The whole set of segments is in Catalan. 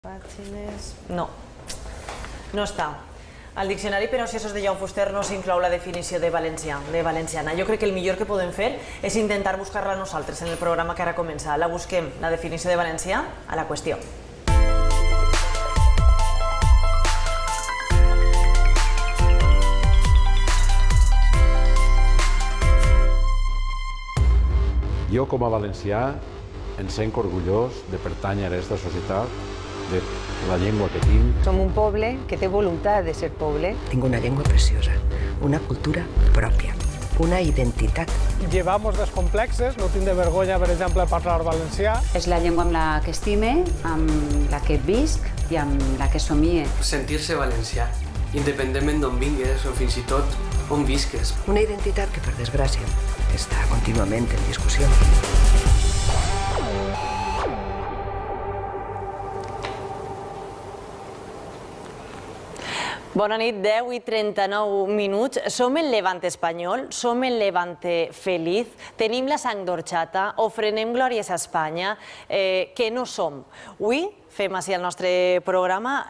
Pàgines... No, no està. Al diccionari per ociosos de Jaume Fuster no s'inclou la definició de valenciana. Jo crec que el millor que podem fer és intentar buscar-la nosaltres en el programa que ara comença. La busquem, la definició de valencià, a la qüestió. Jo, com a valencià, em sent orgullós de pertànyer a aquesta societat, de la llengua que tinc. Som un poble que té voluntat de ser poble. Tengo una llengua preciosa, una cultura propia, una identitat. Llevamos descomplexes, no tinc de vergonya, per exemple, parlar valencià. És la llengua amb la que estime, amb la que visc i amb la que somie. Sentir-se valencià, independentment d'on vingues o fins i tot on visques. Una identitat que, per desgràcia, està contínuament en discussió. Bona nit, 10:39. Som el Levante espanyol, som el Levante feliç, tenim la sang d'orxata, ofrenem glòries a Espanya, que no som. Avui fem així al nostre programa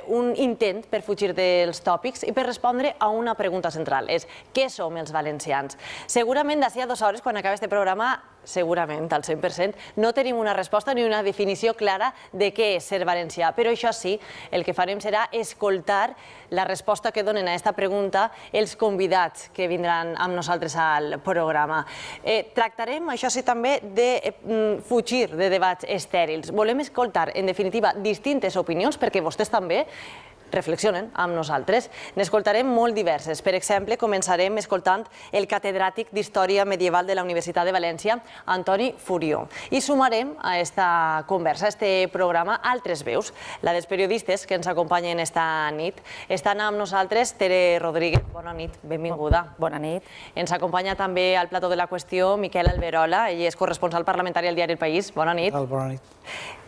un intent per fugir dels tòpics i per respondre a una pregunta central, és què som els valencians? Segurament d'ací a 2 hores, quan acabi este programa, segurament, al 100%, no tenim una resposta ni una definició clara de què és ser valencià, però això sí, el que farem serà escoltar la resposta que donen a aquesta pregunta els convidats que vindran amb nosaltres al programa. Tractarem, això sí, també de fugir de debats estèrils. Volem escoltar, en definitiva, distintes opinions, perquè vostès també reflexionen amb nosaltres. N'escoltarem molt diverses. Per exemple, començarem escoltant el catedràtic d'Història Medieval de la Universitat de València, Antoni Furió. I sumarem a aquesta conversa, a este programa, altres veus. La dels periodistes que ens acompanyen esta nit. Estan amb nosaltres Tere Rodríguez. Bona nit, benvinguda. Bona nit. Ens acompanya també al plató de la qüestió Miquel Alberola. Ell és corresponsal parlamentari al diari El País. Bona nit. Bona nit.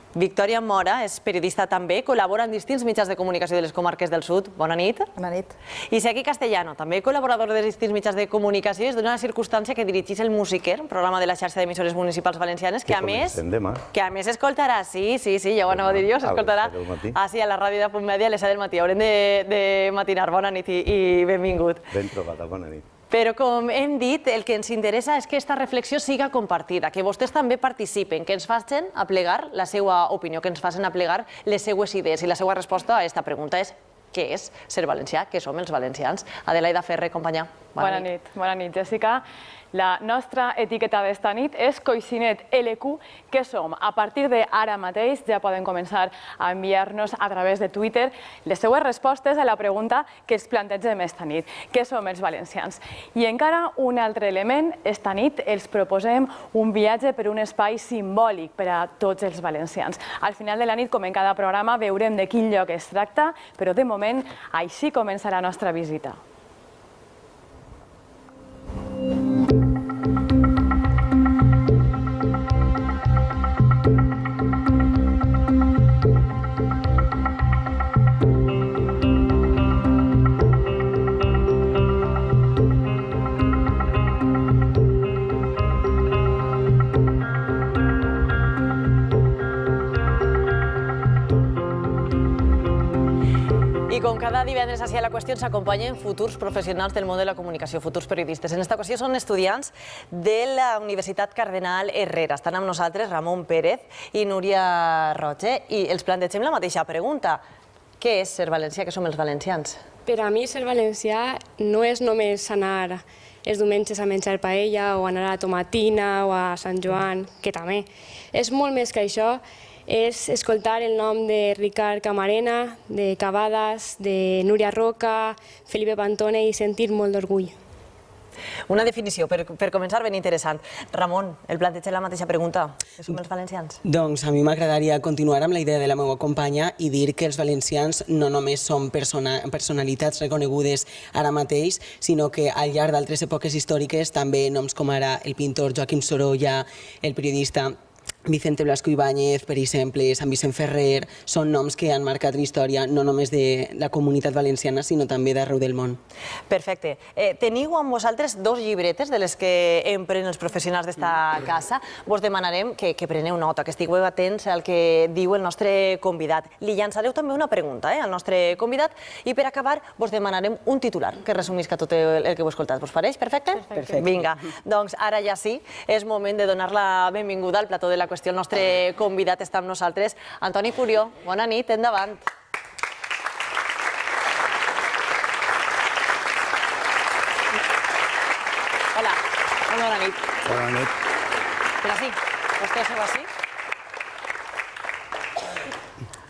Victòria Mora és periodista també, col·labora en distints mitjans de comunicació de les comarques del sud. Bona nit. Bona nit. I Seguí Castellano, també col·laborador de distints mitjans de comunicació, és d'una circumstància que dirigís el Musiquer, un programa de la xarxa d'emissores municipals valencianes, que a més s'escoltarà, sí, ja ho anava a dir jo, s'escoltarà així a la ràdio de Punt Mèdia a les 7 del matí. Haurem de matinar. Bona nit i benvingut. Ben trobada, bona nit. Però, com hem dit, el que ens interessa és que aquesta reflexió siga compartida, que vostès també participen, que ens facin aplegar la seva opinió, que ens facin aplegar les seues idees. I la seva resposta a aquesta pregunta és què és ser valencià, què som els valencians? Adelaida Ferrer, companya. Bona nit, Jessica. La nostra etiqueta d'esta nit és Coixinet LQ, que som. A partir d'ara mateix ja poden començar a enviar-nos a través de Twitter les seues respostes a la pregunta que ens plantegem esta nit. Què som els valencians? I encara un altre element, esta nit els proposem un viatge per un espai simbòlic per a tots els valencians. Al final de la nit, com en cada programa, veurem de quin lloc es tracta, però de moment així comença la nostra visita. I com cada divendres així a la qüestió ens acompanyen futurs professionals del món de la comunicació, futurs periodistes. En esta ocasió són estudiants de la Universitat Cardenal Herrera. Estan amb nosaltres Ramon Pérez i Núria Roig. I els plantegem la mateixa pregunta. Què és ser valencià? Què som els valencians? Per a mi ser valencià no és només anar els diumenges a menjar paella o anar a la Tomatina o a Sant Joan, que també. És molt més que això. És escoltar el nom de Ricard Camarena, de Cavadas, de Núria Roca, Felipe Pantone i sentir molt d'orgull. Una definició, per començar, ben interessant. Ramon, el planteja la mateixa pregunta. Què som els valencians? Doncs a mi m'agradaria continuar amb la idea de la meva companya i dir que els valencians no només són personalitats reconegudes ara mateix, sinó que al llarg d'altres èpoques històriques també noms com ara el pintor Joaquim Sorolla, el periodista Vicente Blasco Ibáñez, per exemple, Sant Vicent Ferrer, són noms que han marcat la història no només de la comunitat valenciana, sinó també d'arreu del món. Perfecte. Teniu amb vosaltres 2 llibretes de les que empren els professionals d'esta casa. Vos demanarem que preneu nota, que estigueu atents al que diu el nostre convidat. Li llançareu també una pregunta al nostre convidat i per acabar vos demanarem un titular que resumisca tot el que heu escoltat. Vos pareix? Perfecte? Perfecte. Vinga, doncs ara ja sí, és moment de donar la benvinguda al plató de la qüestió. El nostre convidat està amb nosaltres. Antoni Furió, bona nit, endavant. Hola, bona nit. Bona nit. Per així, vostè seu així?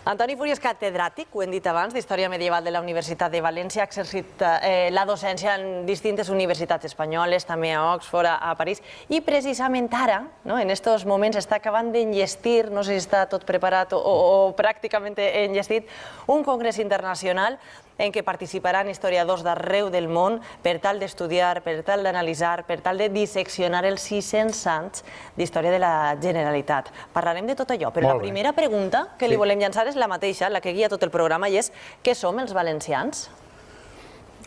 Antoni Furió és catedràtic, ho hem dit abans, d'Història Medieval de la Universitat de València, ha exercit la docència en distintes universitats espanyoles, també a Oxford, a París, i precisament ara, en aquests moments, està acabant d'enllestir, no sé si està tot preparat o pràcticament enllestit, un congrés internacional en què participaran historiadors d'arreu del món per tal d'estudiar, per tal d'analitzar, per tal de disseccionar els 600 anys d'història de la Generalitat. Parlarem de tot allò, però la primera pregunta que li volem llançar és la mateixa, la que guia tot el programa, i és què som els valencians?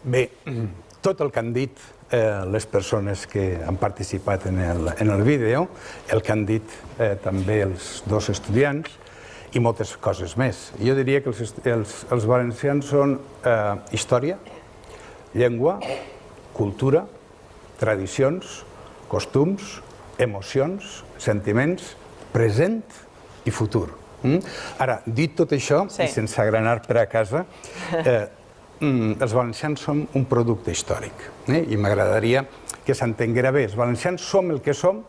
Bé, tot el que han dit les persones que han participat en el vídeo, el que han dit també els 2 estudiants, i moltes coses més. Jo diria que els valencians són història, llengua, cultura, tradicions, costums, emocions, sentiments, present i futur. Ara, dit tot això, i sense agranar per a casa, els valencians som un producte històric. I m'agradaria que s'entenguera bé. Els valencians som el que som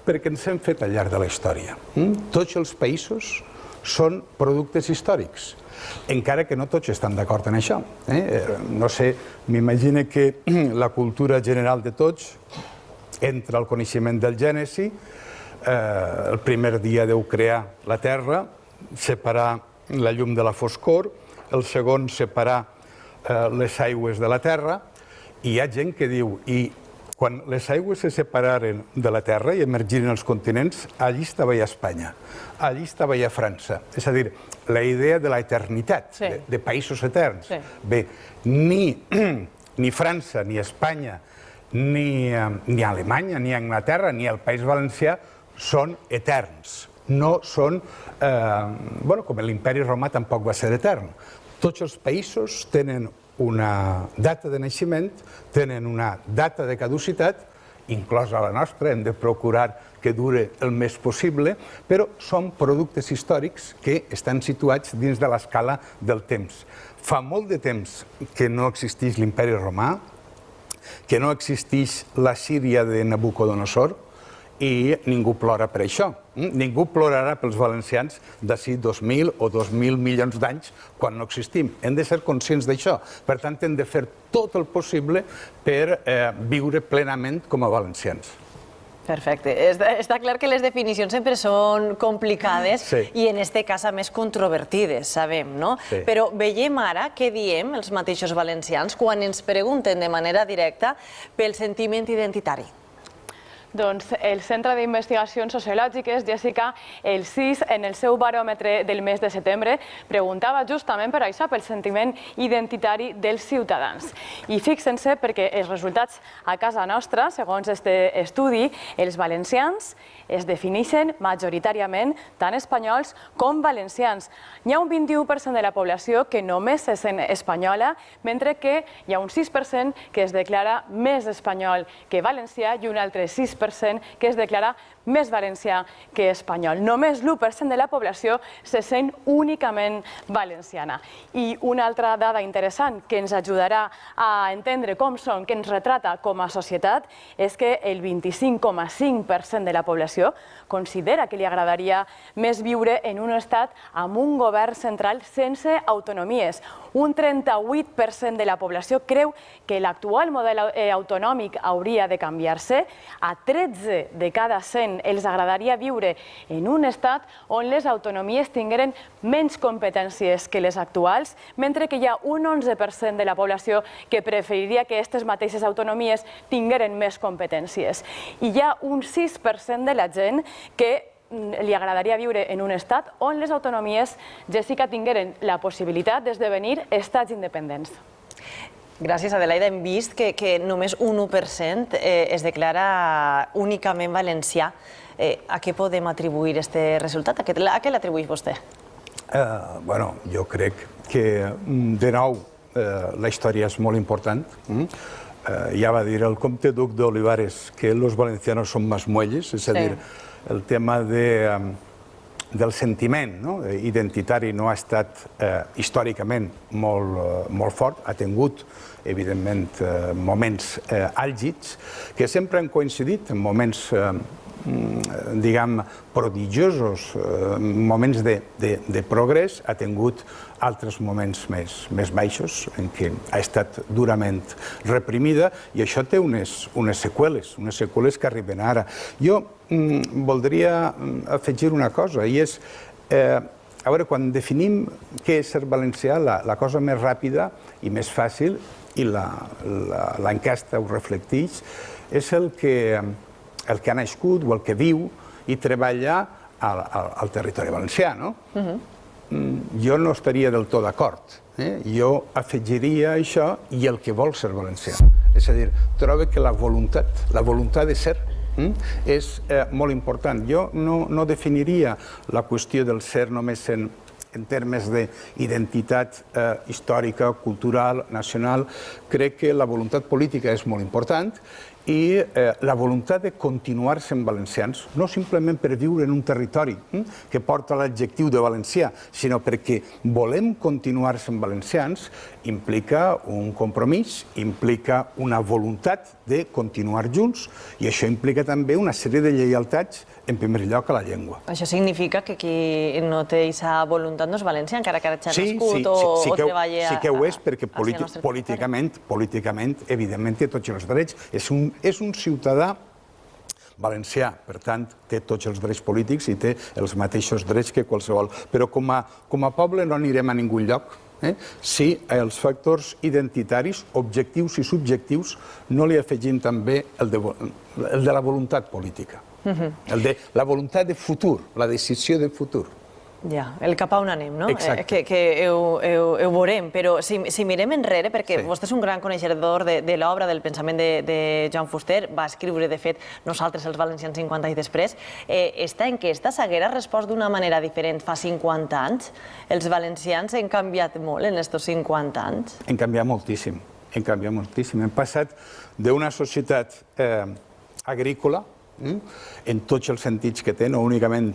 perquè ens hem fet al llarg de la història. Tots els països són productes històrics, encara que no tots estan d'acord en això. No sé, m'imagino que la cultura general de tots entra al coneixement del Gènesi, el primer dia Déu crear la terra, separar la llum de la foscor, el segon separar les aigües de la terra, i hi ha gent que diu, i quan les aigües se separaren de la terra i emergiren els continents, allí estava ja Espanya, allí estava ja França. És a dir, la idea de la eternitat, de països eterns. Bé, ni França, ni Espanya, ni Alemanya, ni Anglaterra, ni el País Valencià són eterns. No són... Com l'imperi romà tampoc va ser etern. Tots els països tenen una data de naixement, tenen una data de caducitat, inclosa la nostra, hem de procurar que dure el més possible, però són productes històrics que estan situats dins de l'escala del temps. Fa molt de temps que no existeix l'imperi romà, que no existeix la Síria de Nabucodonosor, i ningú plora per això. Ningú plorarà pels valencians d'ací 2.000 o 2.000 milions d'anys quan no existim. Hem de ser conscients d'això. Per tant, hem de fer tot el possible per viure plenament com a valencians. Perfecte. Està clar que les definicions sempre són complicades i en aquest cas a més controvertides, sabem, no? Però veiem ara què diem els mateixos valencians quan ens pregunten de manera directa pel sentiment identitari. Doncs el Centre d'Investigacions Sociològiques, Jessica, el CIS, en el seu baròmetre del mes de setembre, preguntava justament per això, pel sentiment identitari dels ciutadans. I fixen-se perquè els resultats a casa nostra, segons aquest estudi, els valencians es defineixen majoritàriament tant espanyols com valencians. Hi ha un 21% de la població que només se sent espanyola, mentre que hi ha un 6% que es declara més espanyol que valencià i un altre 6% que es declara més valencià que espanyol. Només l'1% de la població se sent únicament valenciana. I una altra dada interessant que ens ajudarà a entendre com som, que ens retrata com a societat, és que el 25,5% de la població considera que li agradaria més viure en un estat amb un govern central sense autonomies. Un 38% de la població creu que l'actual model autonòmic hauria de canviar-se. A 13 de cada 100 els agradaria viure en un estat on les autonomies tingueren menys competències que les actuals, mentre que hi ha un 11% de la població que preferiria que aquestes mateixes autonomies tingueren més competències. I hi ha un 6% de la gent que li agradaria viure en un estat on les autonomies, Jessica, tingueren la possibilitat d'esdevenir estats independents. Gràcies, Adelaida. Hem vist que només un 1% es declara únicament valencià. A què podem atribuir aquest resultat? A què l'atribueix vostè? Bueno, jo crec que, de nou, la història és molt important. Ja va dir el comte duc d'Olivares que los valencianos son más muelles, és a dir, el tema del sentiment identitari no ha estat històricament molt fort, ha tingut, evidentment, moments àlgids que sempre han coincidit en moments diguem, prodigiosos, moments de progrés, ha tingut altres moments més baixos en què ha estat durament reprimida i això té unes seqüeles que arriben ara. Jo voldria afegir una cosa i és, a veure, quan definim què és ser valencià, la cosa més ràpida i més fàcil, i l'enquesta ho reflecteix, és el que ha nascut o el que viu i treballa al territori valencià, no? Jo no estaria del tot d'acord. Jo afegiria això i el que vol ser valencià. És a dir, trobo que la voluntat de ser és molt important. Jo no definiria la qüestió del ser només en termes d'identitat històrica, cultural, nacional. Crec que la voluntat política és molt important i la voluntat de continuar sent valencians, no simplement per viure en un territori que porta l'adjectiu de valencià, sinó perquè volem continuar sent valencians, implica un compromís, implica una voluntat de continuar junts i això implica també una sèrie de lleialtats, en primer lloc, a la llengua. Això significa que qui no té aquesta voluntat no és valencià, encara que hagi nascut o treballi a... Sí que ho és, perquè políticament, evidentment, té tots els drets. És un ciutadà valencià, per tant, té tots els drets polítics i té els mateixos drets que qualsevol. Però com a poble no anirem a ningú lloc si els factors identitaris, objectius i subjectius, no li afegim també el de la voluntat política. El de la voluntat de futur, la decisió de futur. Ja, el cap a on anem, no? Exacte. Que ho veurem, però si mirem enrere, perquè vostè és un gran coneixedor de l'obra, del pensament de Joan Fuster, va escriure, de fet, Nosaltres els valencians 50 anys després. Esta enquesta s'haguera respost d'una manera diferent fa 50 anys? Els valencians han canviat molt en aquests 50 anys? Han canviat moltíssim, Hem passat d'una societat agrícola, en tots els sentits que té, no únicament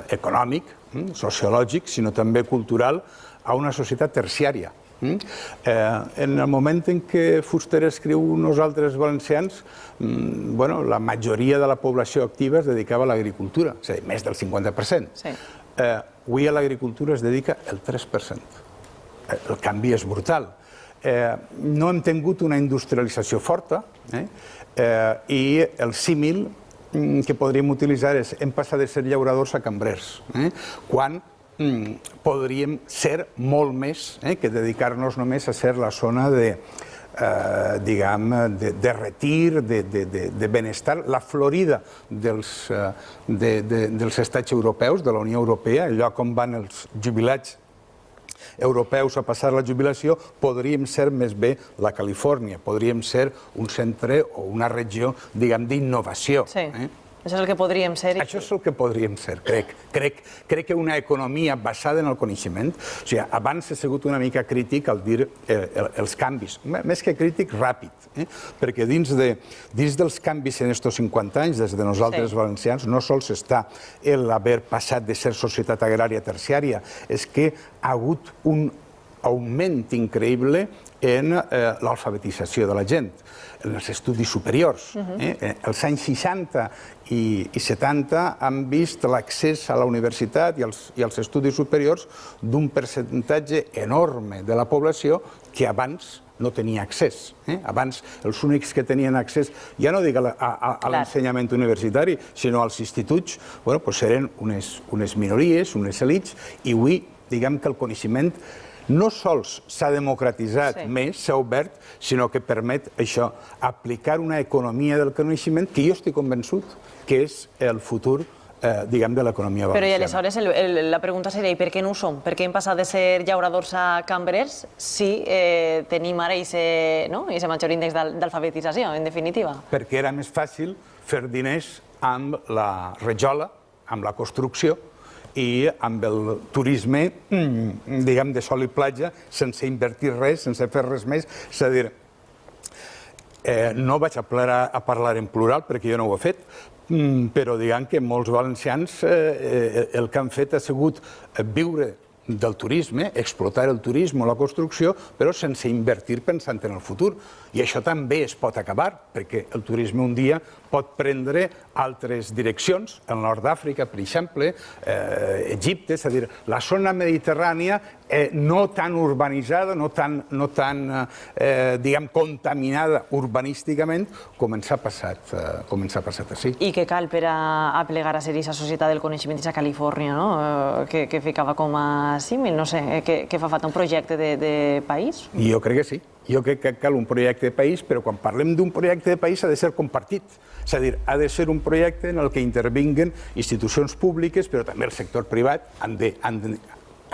econòmic, sociològic, sinó també cultural, a una societat terciària. En el moment en què Fuster escriu Nosaltres valencians, la majoria de la població activa es dedicava a l'agricultura, és a dir, més del 50%. Avui a l'agricultura es dedica el 3%. El canvi és brutal. No hem tingut una industrialització forta i el símil que podríem utilitzar és hem passat de ser llauradors a cambrers, quan podríem ser molt més que dedicar-nos només a ser la zona de retir, de benestar, la florida dels estats europeus, de la Unió Europea, el lloc on van els jubilats europeus a passar la jubilació, podríem ser més bé la Califòrnia, podríem ser un centre o una regió, diguem, d'innovació. Sí, això és el que podríem ser. Això és el que podríem ser, crec. Crec que una economia basada en el coneixement, o sigui, abans he sigut una mica crític al dir els canvis, més que crític, ràpid, perquè dins dels canvis en aquests 50 anys, des de Nosaltres valencians, no sols està l'haver passat de ser societat agrària terciària, és que ha hagut un augment increïble en l'alfabetització de la gent, en els estudis superiors. Els anys 60 i 70 han vist l'accés a la universitat i als estudis superiors d'un percentatge enorme de la població que abans no tenia accés. Abans els únics que tenien accés, ja no dic a l'ensenyament universitari, sinó als instituts, eren unes minories, unes elits, i avui diguem que el coneixement no sols s'ha democratitzat més, s'ha obert, sinó que permet això, aplicar una economia del coneixement que jo estic convençut que és el futur diguem, de l'economia Però i valenciana. aleshores la pregunta seria, i per què no ho som? Per què hem passat de ser llauradors a cambrers si tenim ara aquest major índex d'alfabetització, en definitiva? Perquè era més fàcil fer diners amb la rajola, amb la construcció i amb el turisme, diguem, de sol i platja, sense invertir res, sense fer res més. És a dir, no vaig a parlar en plural perquè jo no ho he fet, però diguem que molts valencians el que han fet ha sigut viure del turisme, explotar el turisme o la construcció, però sense invertir pensant en el futur. I això també es pot acabar, perquè el turisme un dia pot prendre altres direccions, el nord d'Àfrica, per exemple, Egipte, és a dir, la zona mediterrània no tan urbanitzada, no tan diguem, contaminada urbanísticament, com ens ha passat així. I què cal per a plegar a ser aquesta societat del coneixement a Califòrnia, no? Que ficava com a símil, no sé, què fa falta, un projecte de país? Jo crec que sí. Jo crec que cal un projecte de país, però quan parlem d'un projecte de país ha de ser compartit. És a dir, ha de ser un projecte en el que intervinguen institucions públiques, però també el sector privat, han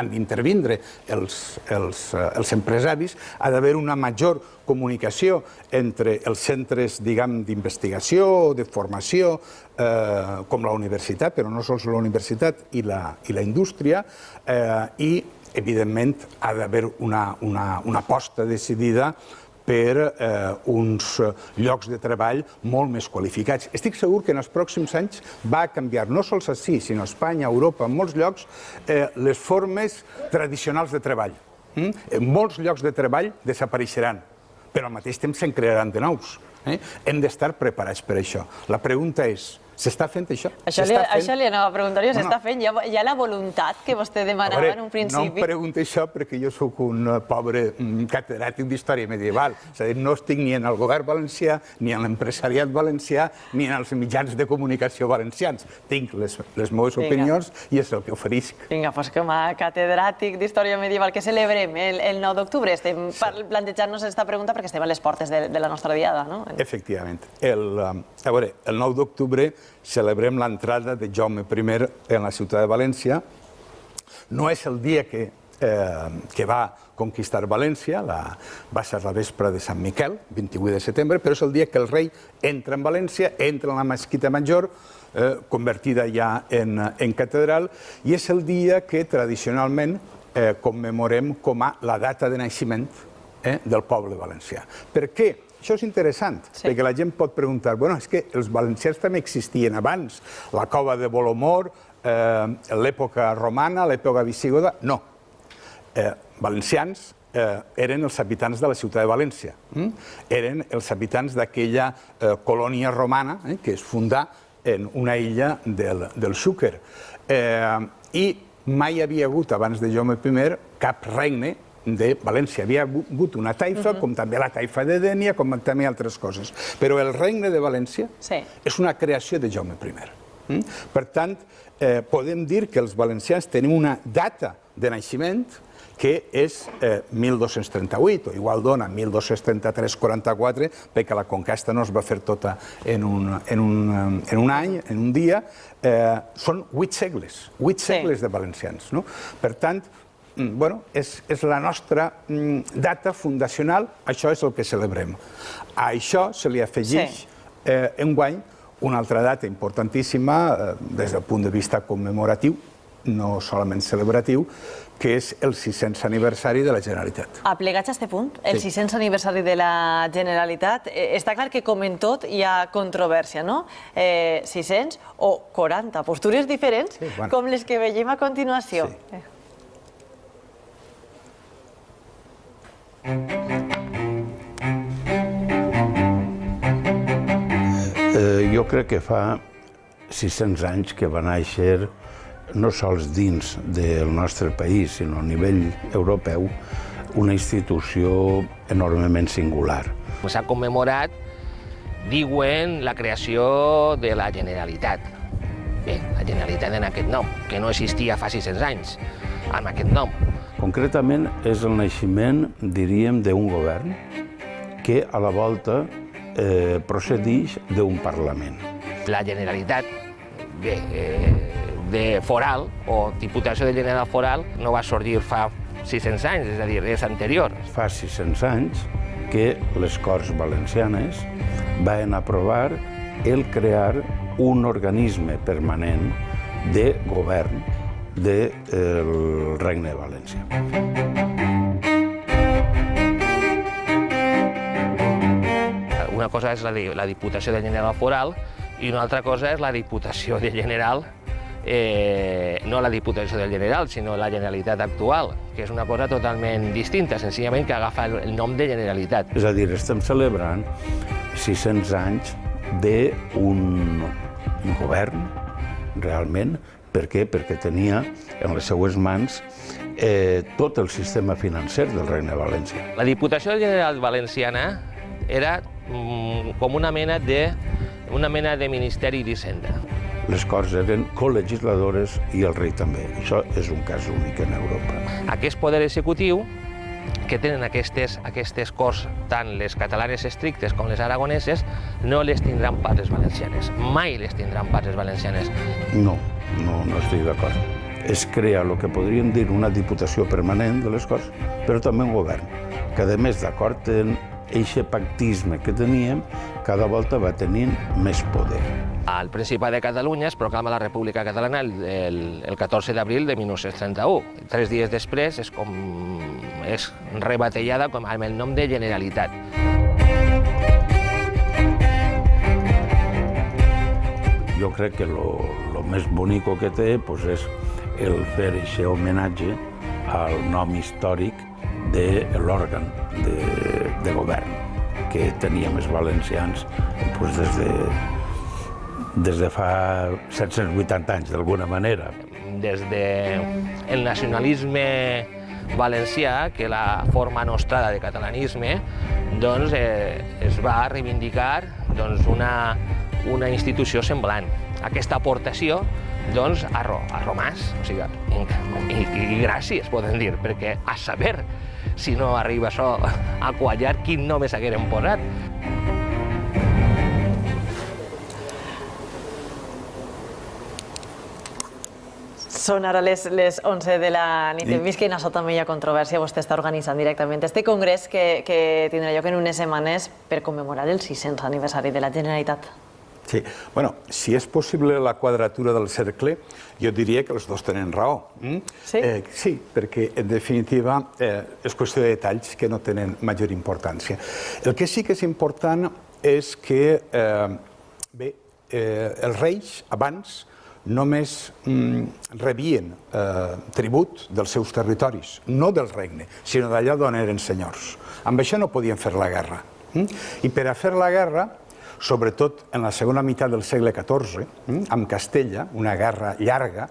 d'intervindre els empresaris, ha d'haver una major comunicació entre els centres, diguem, d'investigació o de formació, com la universitat, però no sols la universitat i la indústria, i evidentment ha d'haver una aposta decidida per uns llocs de treball molt més qualificats. Estic segur que en els pròxims anys va canviar, no sols així, sinó a Espanya, a Europa, en molts llocs, les formes tradicionals de treball. Molts llocs de treball desapareixeran, però al mateix temps se'n crearan de nous. Hem d'estar preparats per això. La pregunta és, s'està fent això? Això li anava a preguntar jo, s'està fent? Hi ha la voluntat que vostè demanava en un principi? No em pregunti això perquè jo sóc un pobre catedràtic d'història medieval. És a dir, no estic ni en el govern valencià, ni en l'empresariat valencià, ni en els mitjans de comunicació valencians. Tinc les meves opinions i és el que oferisc. Vinga, doncs com a catedràtic d'història medieval, que celebrem el 9 d'octubre? Estem plantejant-nos aquesta pregunta perquè estem a les portes de la nostra diada, no? Efectivament. A veure, el 9 d'octubre celebrem l'entrada de Jaume I en la ciutat de València. No és el dia que va conquistar València, va ser la vespre de Sant Miquel, 28 de setembre, però és el dia que el rei entra en València, entra en la mesquita major, convertida ja en catedral, i és el dia que tradicionalment commemorem com a la data de naixement del poble valencià. Per què? Això és interessant, perquè la gent pot preguntar, bueno, és que els valencians també existien abans, la cova de Bolomor, l'època romana, l'època visigoda, no. Valencians eren els habitants de la ciutat de València, eren els habitants d'aquella colònia romana que es fundà en una illa del Xúquer. I mai havia hagut, abans de Jaume I, cap regne de València. Havia hagut una taifa, com també la taifa de Dénia, com també altres coses. Però el regne de València és una creació de Jaume I. Per tant, podem dir que els valencians tenim una data de naixement que és 1238, o igual dona 1233-44, perquè la conquesta no es va fer tota en un any, en un dia. Són 8 segles de valencians. Per tant, és la nostra data fundacional, això és el que celebrem. A això se li afegeix enguany una altra data importantíssima des del punt de vista commemoratiu, no solament celebratiu, que és el 600 aniversari de la Generalitat. Aplegats a aquest punt, el 600 aniversari de la Generalitat, està clar que, com en tot, hi ha controvèrsia, no? 600 o 40 postures diferents, com les que veiem a continuació. Jo crec que fa 600 anys que va néixer, no sols dins del nostre país, sinó a nivell europeu, una institució enormement singular. S'ha commemorat, diuen, la creació de la Generalitat. Bé, la Generalitat en aquest nom, que no existia fa 600 anys, amb aquest nom. Concretament és el naixement, diríem, d'un govern que a la volta procedeix d'un Parlament. La Generalitat de foral o Diputació de General Foral no va sorgir fa 600 anys, és a dir, és anterior. Fa 600 anys que les Corts Valencianes van aprovar el crear un organisme permanent de govern del Regne de València. Una cosa és la Diputació de General Foral i una altra cosa és la Diputació de General, no la Diputació del General, sinó la Generalitat actual, que és una cosa totalment distinta, senzillament que agafa el nom de Generalitat. És a dir, estem celebrant 600 anys d'un govern, realment. Per què? Perquè tenia en les seues mans tot el sistema financer del Regne de València. La Diputació General Valenciana era com una mena de Ministeri d'Hisenda. Les Corts eren colegisladores i el rei també. Això és un cas únic en Europa. Aquest poder executiu que tenen aquestes Corts, tant les catalanes estrictes com les aragoneses, no les tindran pas les valencianes. Mai les tindran pas les valencianes. No estic d'acord. Es crea el que podríem dir una diputació permanent de les Corts, però també un govern, que a més d'acord amb aquest pactisme que teníem, cada volta va tenint més poder. Al Principat de Catalunya es proclama la República Catalana el 14 d'abril de 1931. 3 dies després és rebatejada amb el nom de Generalitat. Jo crec que el més bonic que té és el fer aquest homenatge al nom històric de l'òrgan de govern que teníem els valencians des de fa 780 anys, d'alguna manera. Des del nacionalisme valencià, que la forma nostrada de catalanisme, es va reivindicar una institució semblant. Aquesta aportació ha romàs, i gràcies, poden dir, perquè a saber si no arriba això a quallar, quin nom s'hagueren posat. Són ara les 11 de la nit. Hem vist que en això també hi ha controvèrsia. Vostè està organitzant directament este congrés que tindrà lloc en unes setmanes per commemorar el 600 aniversari de la Generalitat. Sí, bueno, si és possible la quadratura del cercle, jo diria que els dos tenen raó. Sí? Sí, perquè en definitiva és qüestió de detalls que no tenen major importància. El que sí que és important és que els reis abans només rebien tribut dels seus territoris, no del regne, sinó d'allà d'on eren senyors. Amb això no podien fer la guerra. I per a fer la guerra, sobretot en la segona meitat del segle XIV, amb Castella, una guerra llarga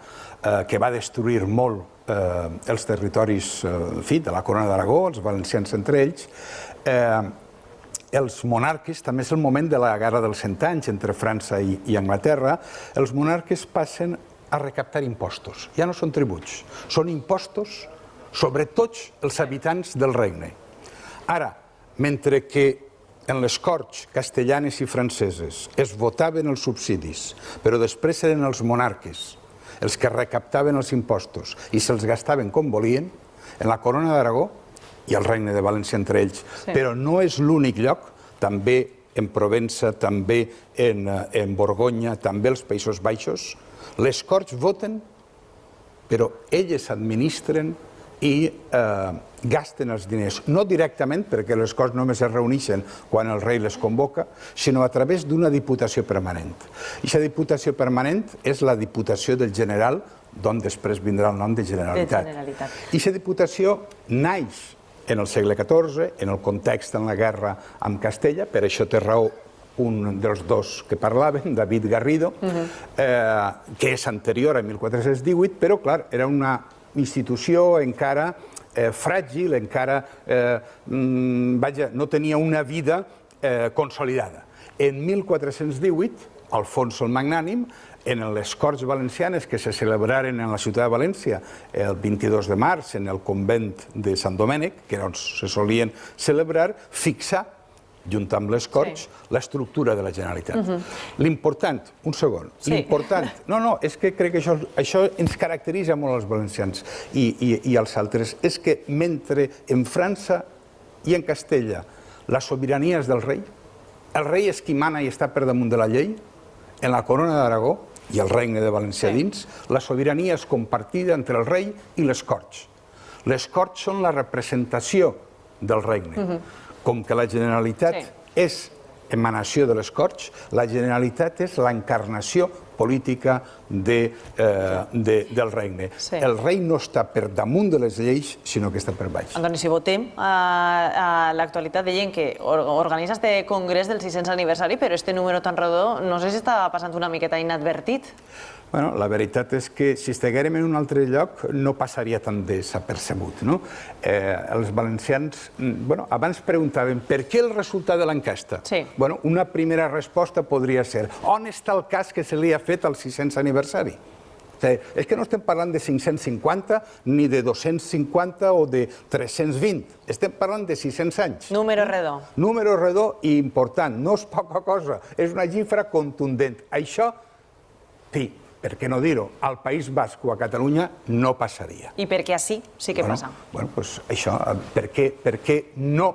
que va destruir molt els territoris de la Corona d'Aragó, els valencians entre ells, els monarques, també és el moment de la Guerra dels 100 anys entre França i Anglaterra, els monarques passen a recaptar impostos. Ja no són tributs, són impostos sobre tots els habitants del regne. Ara, mentre que en les corts castellanes i franceses es votaven els subsidis, però després eren els monarques els que recaptaven els impostos i se'ls gastaven com volien, en la Corona d'Aragó i el Regne de València entre ells. Però no és l'únic lloc, també en Provença, també en Borgonya, també als Països Baixos. Les Corts voten, però elles administren i gasten els diners, no directament, perquè les Corts només es reuneixen quan el rei les convoca, sinó a través d'una diputació permanent. I aquesta diputació permanent és la Diputació del General, d'on després vindrà el nom de Generalitat. I aquesta diputació naix en el segle XIV, en el context en la guerra amb Castella, per això té raó un dels dos que parlaven, David Garrido, que és anterior a 1418, però, clar, era una institució encara fràgil, encara no tenia una vida consolidada. En 1418, Alfonso el Magnànim, en les Corts Valencianes que se celebraren en la ciutat de València el 22 de març en el convent de Sant Domènec, que era on se solien celebrar, fixar junt amb les Corts, l'estructura de la Generalitat. L'important, un segon, l'important... No, és que crec que això ens caracteritza molt als valencians i als altres. És que mentre en França i en Castella la sobirania és del rei, el rei és qui mana i està per damunt de la llei, en la Corona d'Aragó i el Regne de València dins, la sobirania és compartida entre el rei i les Corts. Les Corts són la representació del regne. Com que la Generalitat és emanació de les Corts, la Generalitat és l'encarnació política del regne. El rei no està per damunt de les lleis, sinó que està per baix. Antoni, si votem a l'actualitat, deien que organitza este congrés del 600 aniversari, però este número tan rodó no sé si està passant una miqueta inadvertit. Bueno, la veritat és que si estiguérem en un altre lloc no passaria tan desapercebut, no? Els valencians, abans preguntaven per què el resultat de l'enquesta? Bueno, una primera resposta podria ser on està el cas que se li ha fet al 600 aniversari? És que no estem parlant de 550, ni de 250 o de 320. Estem parlant de 600 anys. Número redó. Número redó i important. No és poca cosa. És una xifra contundent. Això, sí, per què no dir-ho, al País Basc o a Catalunya no passaria. I per què així sí que passa? Bueno, doncs això, per què no?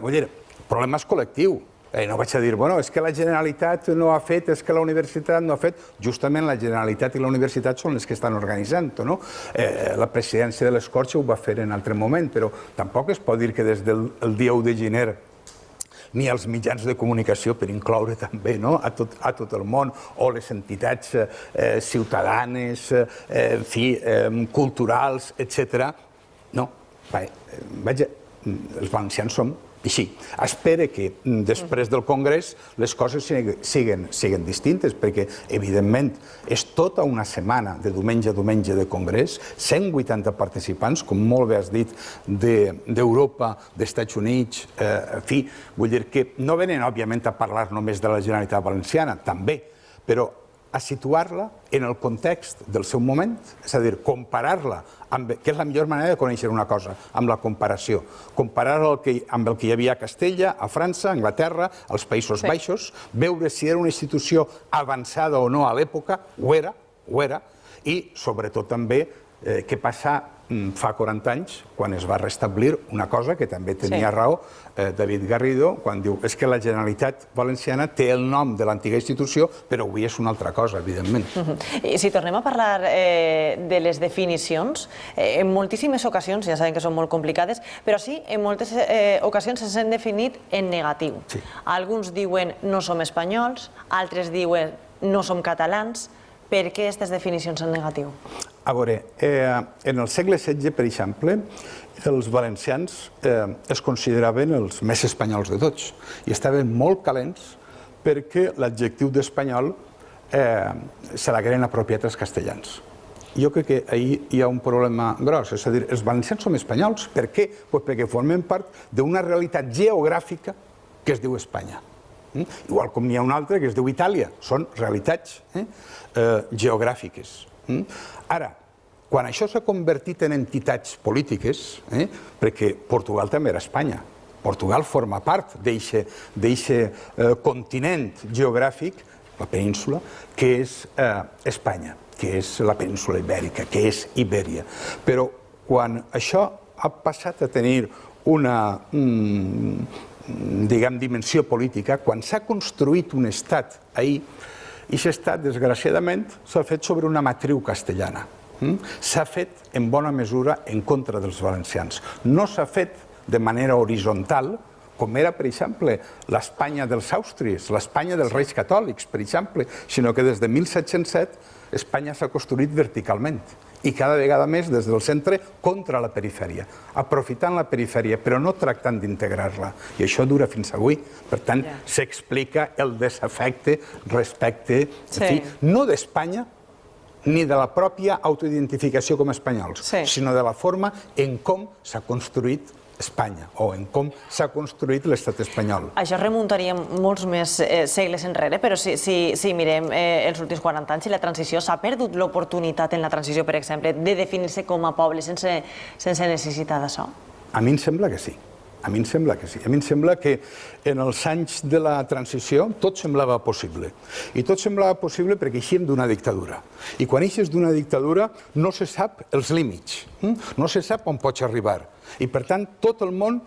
Vull dir, el problema és col·lectiu. No vaig a dir, és que la Generalitat no ha fet, és que la Universitat no ha fet. Justament la Generalitat i la Universitat són les que estan organitzant-ho, no? La presidència de les Corts ho va fer en altre moment, però tampoc es pot dir que des del dia 1 de gener ni als mitjans de comunicació, per incloure també a tot el món, o les entitats ciutadanes, culturals, etc. No, els valencians som així. Espero que després del Congrés les coses siguin distintes, perquè, evidentment, és tota una setmana de diumenge a diumenge de Congrés, 180 participants, com molt bé has dit, d'Europa, d'Estats Units, en fi, vull dir que no venen, òbviament, a parlar només de la Generalitat Valenciana, també, però a situar-la en el context del seu moment, és a dir, comparar-la, que és la millor manera de conèixer una cosa, amb la comparació. Comparar-la amb el que hi havia a Castella, a França, a Anglaterra, als Països Baixos, veure si era una institució avançada o no a l'època, ho era, i sobretot també què passa fa 40 anys, quan es va restablir una cosa que també tenia raó David Garrido, quan diu és que la Generalitat Valenciana té el nom de l'antiga institució, però avui és una altra cosa, evidentment. I si tornem a parlar de les definicions, en moltíssimes ocasions, ja sabem que són molt complicades, però sí, en moltes ocasions s'han definit en negatiu. Alguns diuen no som espanyols, altres diuen no som catalans. Per què aquestes definicions en negatiu? A veure, en el segle XVI, per exemple, els valencians es consideraven els més espanyols de tots i estaven molt calents perquè l'adjectiu d'espanyol se l'hagueren apropiat els castellans. Jo crec que ahir hi ha un problema gros, és a dir, els valencians som espanyols. Per què? Perquè formen part d'una realitat geogràfica que es diu Espanya. Igual com n'hi ha una altra que es diu Itàlia. Són realitats geogràfiques. Ara, quan això s'ha convertit en entitats polítiques, perquè Portugal també era Espanya, Portugal forma part d'aquest continent geogràfic, la península, que és Espanya, que és la península ibèrica, que és Ibèria. Però quan això ha passat a tenir una dimensió política, quan s'ha construït un estat ahir, i aquest estat, desgraciadament, s'ha fet sobre una matriu castellana. S'ha fet, en bona mesura, en contra dels valencians. No s'ha fet de manera horitzontal, com era, per exemple, l'Espanya dels Àustries, l'Espanya dels Reis Catòlics, per exemple, sinó que des de 1707 Espanya s'ha construït verticalment i cada vegada més des del centre contra la perifèria, aprofitant la perifèria, però no tractant d'integrar-la. I això dura fins avui. Per tant, s'explica el desafecte respecte, no d'Espanya, ni de la pròpia autoidentificació com a espanyols, sinó de la forma en com s'ha construït Espanya o en com s'ha construït l'estat espanyol. Això remuntaria molts més segles enrere, però si mirem els últims 40 anys i la transició, s'ha perdut l'oportunitat en la transició, per exemple, de definir-se com a poble sense necessitar d'això? A mi em sembla que sí. A mi em sembla que sí. A mi em sembla que en els anys de la transició tot semblava possible. I tot semblava possible perquè eixíem d'una dictadura. I quan eixes d'una dictadura no se sap els límits, no se sap on pots arribar. I per tant tot el món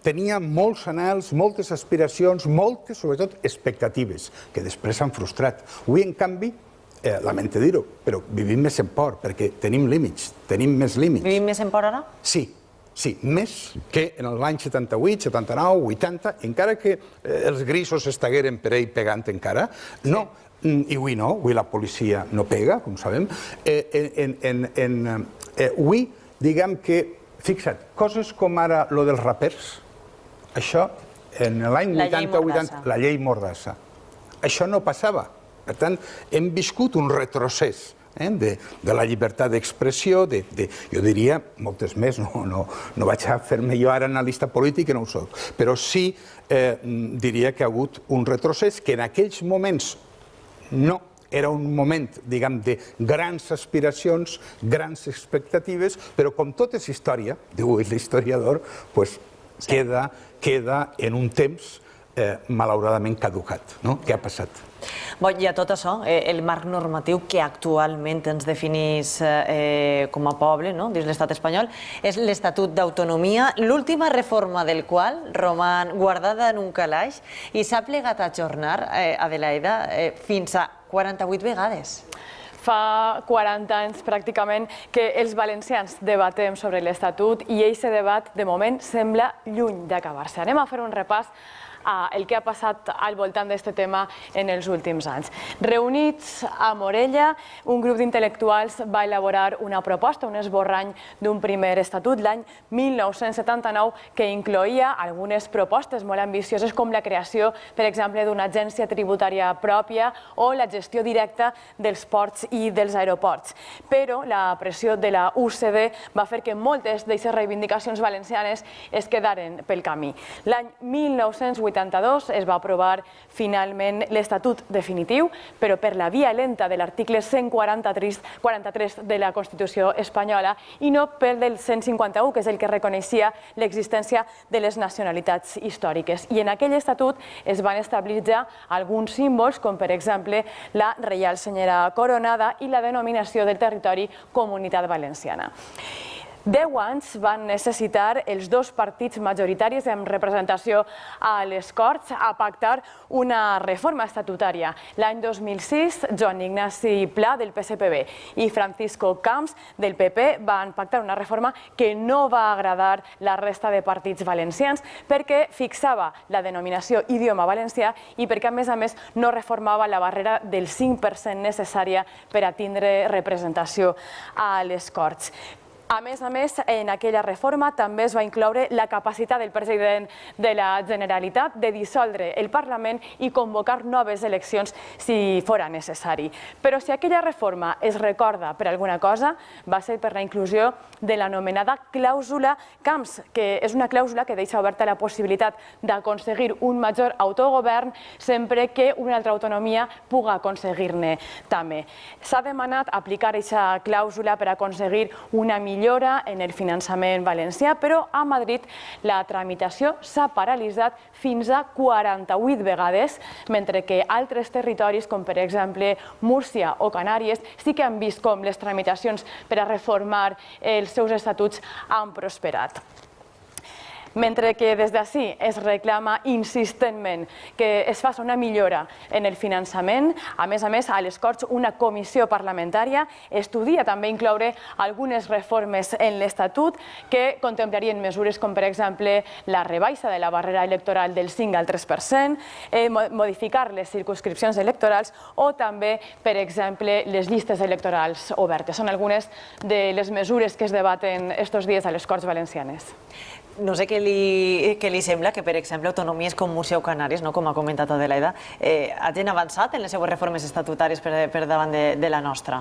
tenia molts anhels, moltes aspiracions, moltes, sobretot, expectatives, que després s'han frustrat. Avui, en canvi, lamento dir-ho, però vivim més en por, perquè tenim límits, tenim més límits. Vivim més en por ara? Sí, més que en l'any 78, 79, 80, encara que els grisos estagueren per ell pegant encara, no, i avui no, avui la policia no pega, com sabem. Avui, diguem que, fixa't, coses com ara lo dels rapers, això, en l'any 80-80, la llei Mordassa, això no passava. Per tant, hem viscut un retrocés de la llibertat d'expressió, jo diria, moltes més, no vaig a fer-me jo ara analista polític, que no ho soc, però sí diria que ha hagut un retrocés que en aquells moments no era un moment, diguem, de grans aspiracions, grans expectatives, però com tot és història, diu l'historiador, queda en un temps malauradament caducat. Què ha passat? I a tot això, el marc normatiu que actualment ens definís com a poble dins l'estat espanyol és l'Estatut d'Autonomia, l'última reforma del qual roman guardada en un calaix i s'ha plegat a ajornar, Adelaida, fins a 48 vegades. Fa 40 anys pràcticament que els valencians debatem sobre l'Estatut i aquest debat, de moment, sembla lluny d'acabar-se. Anem a fer un repàs el que ha passat al voltant d'aquest tema en els últims anys. Reunits a Morella, un grup d'intel·lectuals va elaborar una proposta, un esborrany d'un primer estatut l'any 1979 que incloïa algunes propostes molt ambicioses com la creació, per exemple, d'una agència tributària pròpia o la gestió directa dels ports i dels aeroports. Però la pressió de la UCD va fer que moltes d'aquestes reivindicacions valencianes es quedaren pel camí. L'any 1982 es va aprovar finalment l'Estatut definitiu, però per la via lenta de l'article 143 de la Constitució espanyola i no pel del 151, que és el que reconeixia l'existència de les nacionalitats històriques. I en aquell estatut es van establir ja alguns símbols, com per exemple la Reial Senyera Coronada i la denominació del territori Comunitat Valenciana. 10 anys van necessitar els dos partits majoritaris amb representació a les Corts a pactar una reforma estatutària. L'any 2006, Joan Ignasi Pla, del PSPB, i Francisco Camps, del PP, van pactar una reforma que no va agradar la resta de partits valencians perquè fixava la denominació idioma valencià i perquè, a més, no reformava la barrera del 5% necessària per a tindre representació a les Corts. A més, en aquella reforma també es va incloure la capacitat del president de la Generalitat de dissoldre el Parlament i convocar noves eleccions si fora necessari. Però si aquella reforma es recorda per alguna cosa, va ser per la inclusió de l'anomenada clàusula Camps, que és una clàusula que deixa oberta la possibilitat d'aconseguir un major autogovern sempre que una altra autonomia pugui aconseguir-ne també. S'ha demanat aplicar aquesta clàusula per aconseguir una millora en el finançament valencià, però a Madrid la tramitació s'ha paralitzat fins a 48 vegades, mentre que altres territoris, com per exemple Múrcia o Canàries, sí que han vist com les tramitacions per a reformar els seus estatuts han prosperat. Mentre que des d'ací es reclama insistentment que es faci una millora en el finançament, a més, a les Corts una comissió parlamentària estudia també incloure algunes reformes en l'Estatut que contemplarien mesures com, per exemple, la rebaixa de la barrera electoral del 5 al 3%, modificar les circumscripcions electorals o també, per exemple, les llistes electorals obertes. Són algunes de les mesures que es debaten estos dies a les Corts Valencianes. No sé què li sembla que, per exemple, autonomies com Múrcia o Canàries, com ha comentat Adelaida, hagin avançat en les seues reformes estatutàries per davant de la nostra.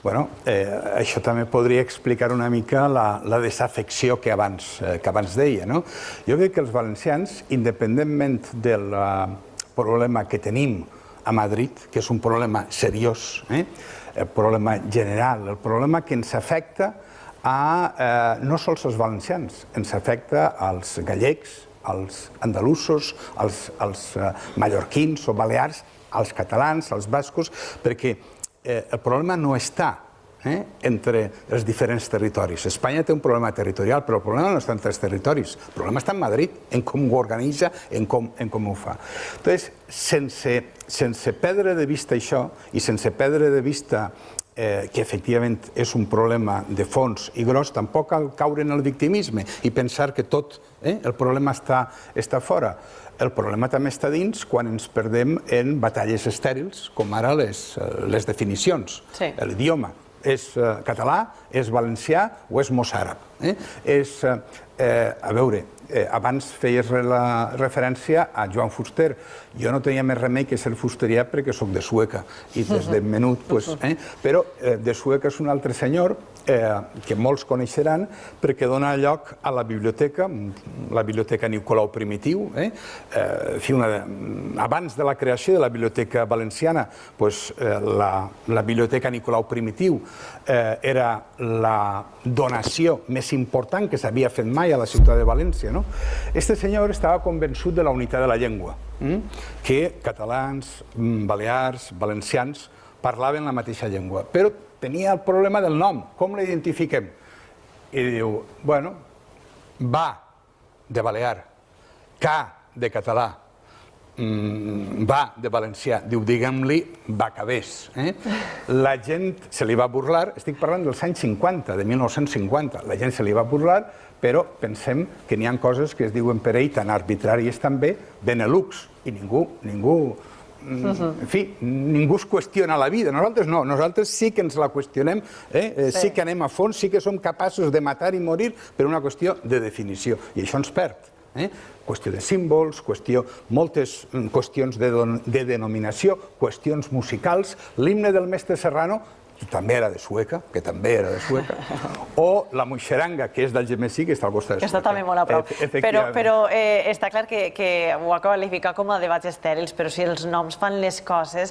Bueno, això també podria explicar una mica la desafecció que abans deia. Jo crec que els valencians, independentment del problema que tenim a Madrid, que és un problema seriós, el problema general, el problema que ens afecta a no sols els valencians, ens afecta als gallecs, als andalusos, als mallorquins o balears, als catalans, als bascos, perquè el problema no està entre els diferents territoris. Espanya té un problema territorial, però el problema no està entre els territoris. El problema està en Madrid, en com ho organitza, en com ho fa. Entonces, sense perdre de vista això i sense perdre de vista que efectivament és un problema de fons i gros, tampoc cal caure en el victimisme i pensar que tot el problema està fora. El problema també està dins quan ens perdem en batalles estèrils, com ara les definicions, l'idioma. És català, és valencià o és mossàrab. A veure, abans feies la referència a Joan Fuster. Jo no tenia més remei que ser fusterià perquè soc de Sueca i des de menut, però de Sueca és un altre senyor que molts coneixeran perquè dona lloc a la biblioteca Nicolau Primitiu. Abans de la creació de la Biblioteca Valenciana, la Biblioteca Nicolau Primitiu era la donació més important que s'havia fet mai a la ciutat de València. Este senyor estava convençut de la unitat de la llengua, que catalans, balears, valencians parlaven la mateixa llengua, però tenia el problema del nom, com l'identifiquem? I diu, bueno, va de balear, ca de català, va de valencià, diu, diguem-li bacabés. La gent se li va burlar, estic parlant dels anys 50, de 1950, la gent se li va burlar, però pensem que n'hi ha coses que es diuen per ell tan arbitràries també, Benelux, i ningú en fi, ningú es qüestiona la vida. Nosaltres no, nosaltres sí que ens la qüestionem, sí que anem a fons, sí que som capaços de matar i morir per una qüestió de definició, i això ens perd. Qüestió de símbols, moltes qüestions de denominació, qüestions musicals. L'himne del mestre Serrano, que també era de Sueca, o la Moixeranga, que és d'Algemesí, que està al costat de Sueca. Està també molt a prop. Però està clar que ho ha qualificat com a debats estèrils, però si els noms fan les coses,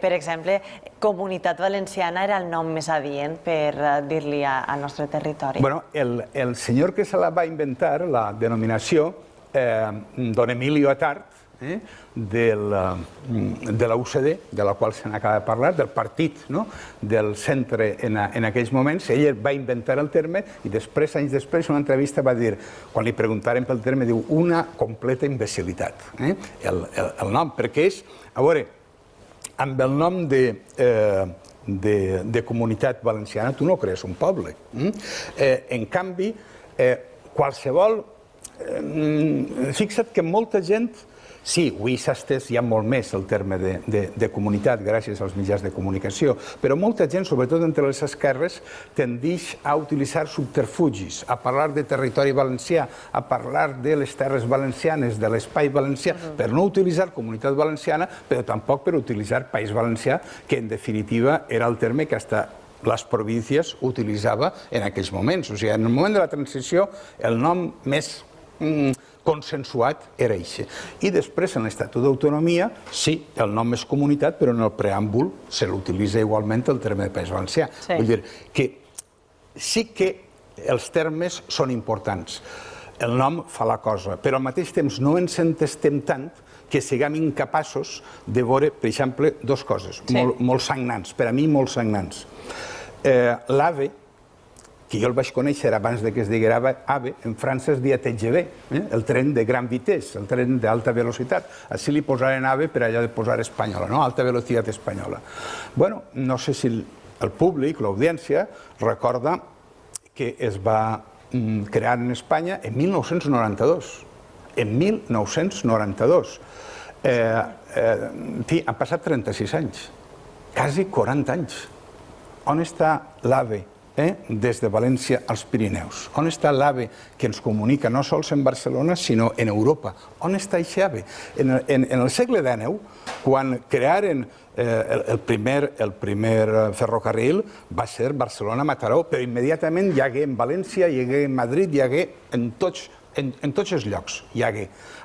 per exemple, Comunitat Valenciana era el nom més adient per dir-li al nostre territori. Bueno, el senyor que se la va inventar, la denominació, don Emilio Attard, de la UCD, de la qual se n'acaba de parlar, del partit del centre en aquells moments. Ell va inventar el terme i després, anys després, en una entrevista va dir, quan li preguntaren pel terme, diu, una completa imbecilitat, el nom, perquè és, a veure, amb el nom de Comunitat Valenciana tu no crees un poble. En canvi, qualsevol... Fixa't que molta gent... Sí, avui s'ha estès ja molt més el terme de comunitat gràcies als mitjans de comunicació, però molta gent, sobretot entre les esquerres, tendeix a utilitzar subterfugis, a parlar de territori valencià, a parlar de les terres valencianes, de l'espai valencià, per no utilitzar comunitat valenciana, però tampoc per utilitzar país valencià, que en definitiva era el terme que hasta les províncies utilitzava en aquells moments. O sigui, en el moment de la transició, el nom més consensuat era eixe. I després, en l'Estatut d'Autonomia, sí, el nom és comunitat, però en el preàmbul se l'utilitza igualment el terme de País Valencià. Vull dir que sí que els termes són importants. El nom fa la cosa, però al mateix temps no ens entestem tant que siguem incapaços de veure, per exemple, dues coses molt sagnants, per a mi molt sagnants. L'AVE, que jo el vaig conèixer abans que es diguera AVE, en França es deia TGV, el tren de gran vitès, el tren d'alta velocitat. Així li posaren AVE per allò de posar espanyola, alta velocitat espanyola. Bueno, no sé si el públic, l'audiència, recorda que es va crear en Espanya en 1992. En 1992. En fi, han passat 36 anys, quasi 40 anys. On està l'AVE des de València als Pirineus? On està l'AVE que ens comunica no sols en Barcelona, sinó en Europa? On està aquest AVE? En el segle XIX, quan crearen el primer ferrocarril, va ser Barcelona-Mataró, però immediatament hi hagué en València, hi hagué en Madrid, hi hagué en tots els llocs,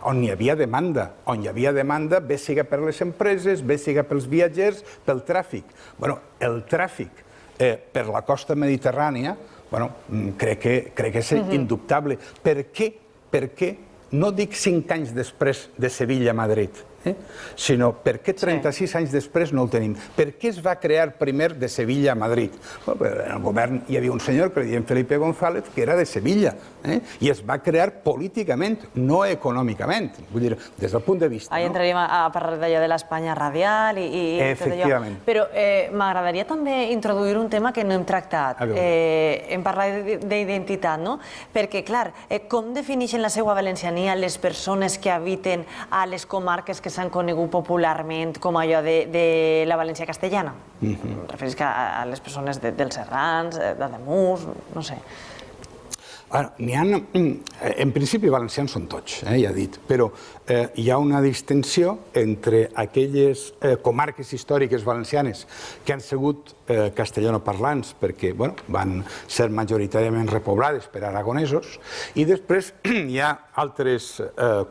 on hi havia demanda. On hi havia demanda, bé siga per les empreses, bé siga pels viatgers, pel tràfic. El tràfic per la costa mediterrània crec que és indubtable. Per què? No dic 5 anys després de Sevilla a Madrid, sinó per què 36 anys després no el tenim? Per què es va crear primer de Sevilla a Madrid? En el govern hi havia un senyor que li deien Felipe González, que era de Sevilla, i es va crear políticament, no econòmicament. Vull dir, des del punt de vista... Ahí entraríem a parlar d'allò de l'Espanya radial i tot allò. Efectivament. Però m'agradaria també introduir un tema que no hem tractat. Hem parlat d'identitat, no? Perquè, clar, com defineixen la seva valenciania les persones que habiten a les comarques que s'han conegut popularment com allò de la València castellana? Em referisc a les persones dels Serrans, d'Ademús, no sé. En principi, valencians són tots, ja he dit, però hi ha una distinció entre aquelles comarques històriques valencianes que han sigut castellanoparlants perquè van ser majoritàriament repoblades per aragonesos, i després hi ha altres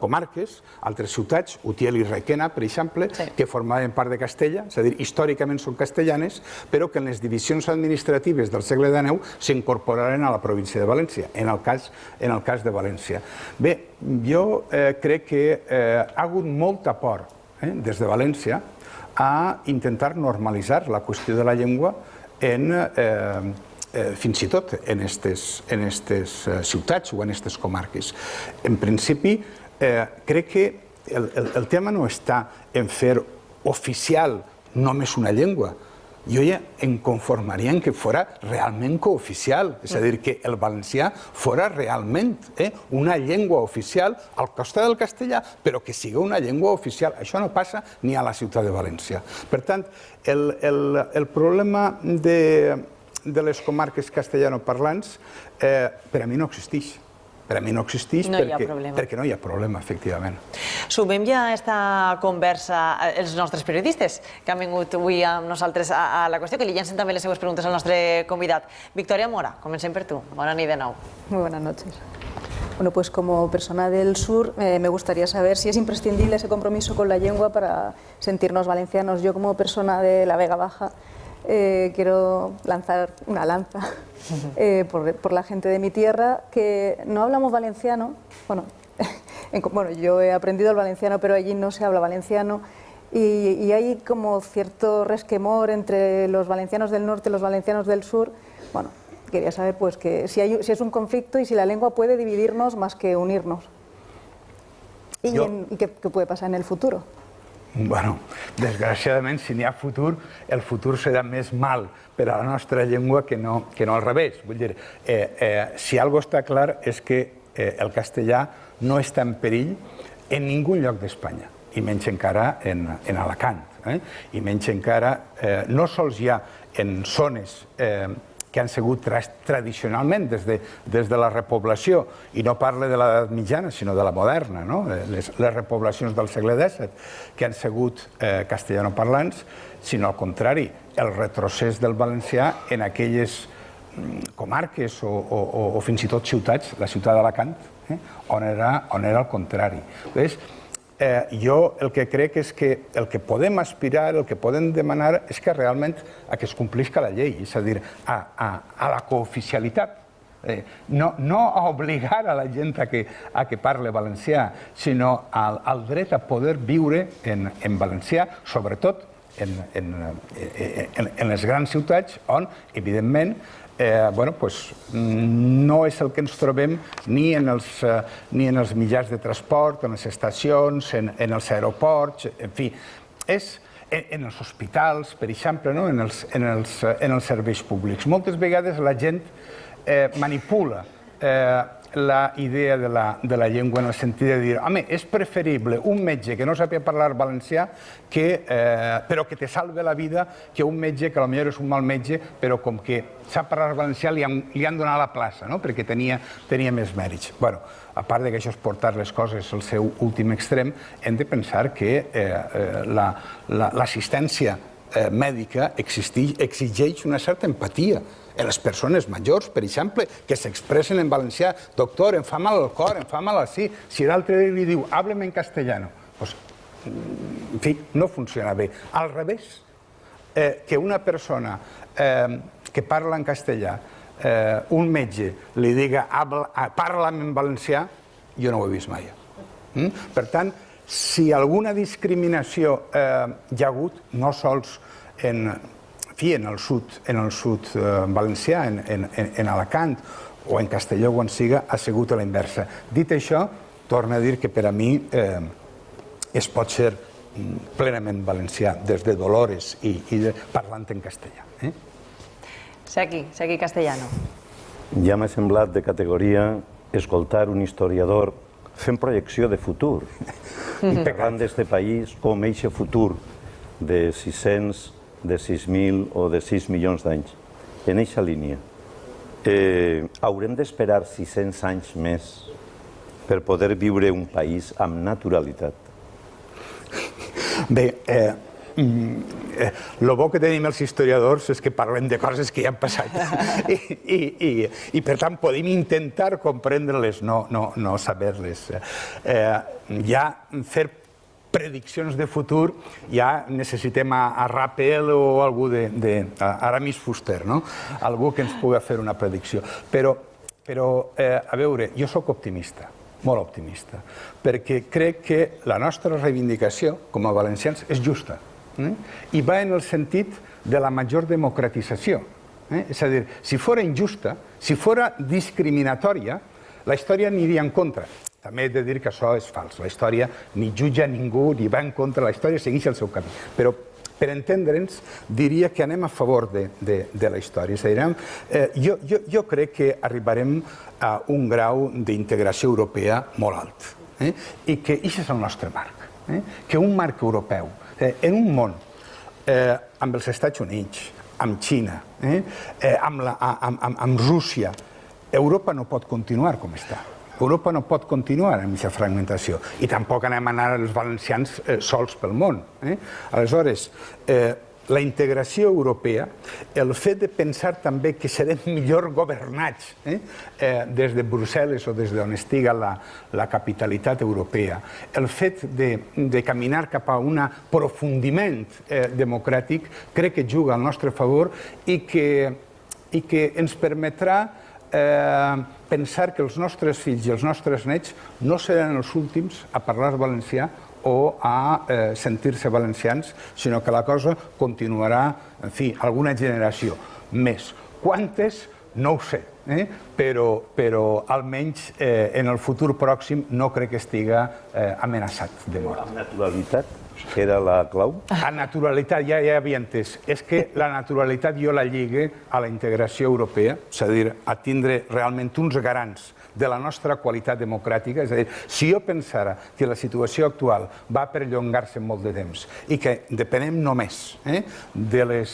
comarques, altres ciutats, Utiel i Requena, per exemple, que formaven part de Castella, és a dir, històricament són castellanes, però que en les divisions administratives del segle XIX s'incorporaren a la província de València, en el cas de València. Bé, jo crec que ha hagut molta por des de València a intentar normalitzar la qüestió de la llengua fins i tot en aquestes ciutats o en aquestes comarques. En principi, crec que el tema no està en fer oficial només una llengua. Jo ja em conformaria en que fos realment cooficial, és a dir, que el valencià fos realment una llengua oficial al costat del castellà, però que sigui una llengua oficial. Això no passa ni a la ciutat de València. Per tant, el problema de les comarques castellanoparlants per a mi no existeix. Per a mi no existeix perquè no hi ha problema, efectivament. Sumem ja a aquesta conversa els nostres periodistes que han vingut avui amb nosaltres a la qüestió, que li llancen també les seues preguntes al nostre convidat. Victoria Mora, comencem per tu. Bona nit de nou. Muy buenas noches. Bueno, pues como persona del sur me gustaría saber si es imprescindible ese compromiso con la lengua para sentirnos valencianos. Yo como persona de la Vega Baja quiero lanzar una lanza por la gente de mi tierra, que no hablamos valenciano. Bueno, yo he aprendido el valenciano, pero allí no se habla valenciano, y hay como cierto resquemor entre los valencianos del norte y los valencianos del sur. Bueno, quería saber pues que si es un conflicto y si la lengua puede dividirnos más que unirnos. ¿Y qué puede pasar en el futuro? Bueno, desgraciadament, si n'hi ha futur, el futur serà més mal per a la nostra llengua que no al revés. Vull dir, si alguna cosa està clar és que el castellà no està en perill en ningú lloc d'Espanya, i menys encara en Alacant, i menys encara no sols ja en zones que han sigut tradicionalment des de la repoblació, i no parle de l'edat mitjana, sinó de la moderna, les repoblacions del segle XVII, que han sigut castellanoparlants, sinó al contrari, el retrocés del valencià en aquelles comarques o fins i tot ciutats, la ciutat d'Alacant, on era el contrari. Jo el que crec és que el que podem aspirar, el que podem demanar, és que realment que es complisca la llei, és a dir, a la cooficialitat. No a obligar a la gent a que parle valencià, sinó al dret a poder viure en valencià, sobretot en les grans ciutats on, evidentment, no és el que ens trobem ni en els mitjans de transport, en les estacions, en els aeroports, en fi, és en els hospitals, per exemple, en els serveis públics. Moltes vegades la gent manipula la idea de la llengua en el sentit de dir, home, és preferible un metge que no sàpiga parlar valencià però que te salve la vida que un metge que potser és un mal metge però com que sap parlar valencià li han donat la plaça perquè tenia més mèrits. A part que això és portar les coses al seu últim extrem, hem de pensar que l'assistència mèdica exigeix una certa empatia en les persones majors, per exemple, que s'expressen en valencià. Doctor, em fa mal el cor, em fa mal així. Si l'altre li diu, hábleme en castellano, doncs, en fi, no funciona bé. Al revés, que una persona que parla en castellà un metge li diga parla'm en valencià, jo no ho he vist mai. Per tant, si alguna discriminació hi ha hagut, no sols en el sud valencià, en Alacant o en Castelló, quan siga, ha sigut a la inversa. Dit això, torno a dir que per a mi es pot ser plenament valencià, des de Dolores i parlant en castellà. Segui castellano. Ja m'ha semblat de categoria escoltar un historiador fent projecció de futur i parlant d'este país com eixe futur de 600, de 6.000 o de 6 milions d'anys. En eixa línia, haurem d'esperar 600 anys més per poder viure un país amb naturalitat. Bé, el bo que tenim els historiadors és que parlem de coses que ja han passat i per tant podem intentar comprendre-les, no saber-les. Ja fer prediccions de futur, ja necessitem a Rapel o algú Aramis Fuster, algú que ens pugui fer una predicció. Però, a veure, jo sóc optimista, molt optimista, perquè crec que la nostra reivindicació com a valencians és justa i va en el sentit de la major democratització. És a dir, si fos injusta, si fos discriminatòria, la història aniria en contra. També he de dir que això és fals. La història ni jutja ningú ni va en contra, la història segueix el seu camí. Però per entendre'ns, diria que anem a favor de la història. És a dir, jo crec que arribarem a un grau d'integració europea molt alt i que això és el nostre marc. Que un marc europeu, en un món amb els Estats Units, amb Xina, amb Rússia, Europa no pot continuar com està. Europa no pot continuar amb aquesta fragmentació i tampoc anem a anar els valencians sols pel món. Aleshores, la integració europea, el fet de pensar també que serem millor governats des de Brussel·les o des d'on estiga la capitalitat europea, el fet de caminar cap a un aprofundiment democràtic, crec que juga al nostre favor i que ens permetrà pensar que els nostres fills i els nostres nets no seran els últims a parlar valencià o a sentir-se valencians, sinó que la cosa continuarà, en fi, alguna generació més. Quantes? No ho sé, però almenys en el futur pròxim no crec que estiga amenaçat de mort. Amb naturalitat era la clau? A naturalitat, ja havia entès. És que la naturalitat jo la lligue a la integració europea, és a dir, a tindre realment uns garants de la nostra qualitat democràtica. És a dir, si jo pensara que la situació actual va perllongar-se molt de temps i que depenem només de les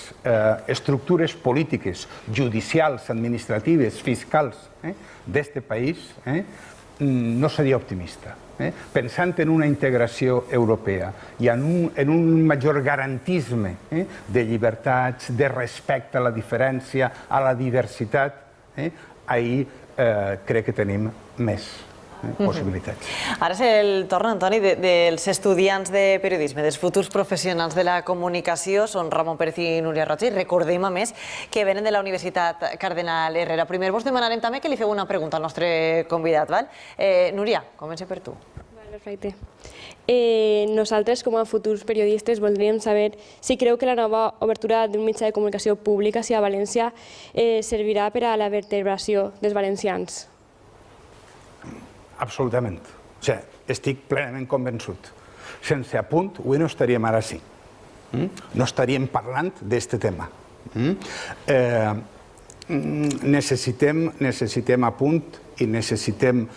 estructures polítiques, judicials, administratives, fiscals d'este país, no seria optimista. Pensant en una integració europea i en un major garantisme de llibertats, de respecte a la diferència, a la diversitat, ahir crec que tenim més possibilitats. Ara és el torn, Antoni, dels estudiants de periodisme, dels futurs professionals de la comunicació, són Ramon Pérez i Núria Roig, i recordem, a més, que venen de la Universitat Cardenal Herrera. Primer vos demanarem també que li feu una pregunta al nostre convidat. Núria, comença per tu. Perfecte. Nosaltres, com a futurs periodistes, voldríem saber si creu que la nova obertura d'un mitjà de comunicació pública, a València, servirà per a la vertebració dels valencians. Absolutament. Estic plenament convençut. Sense apunt, avui no estaríem ara així. No estaríem parlant d'aquest tema. Necessitem apunt i necessitem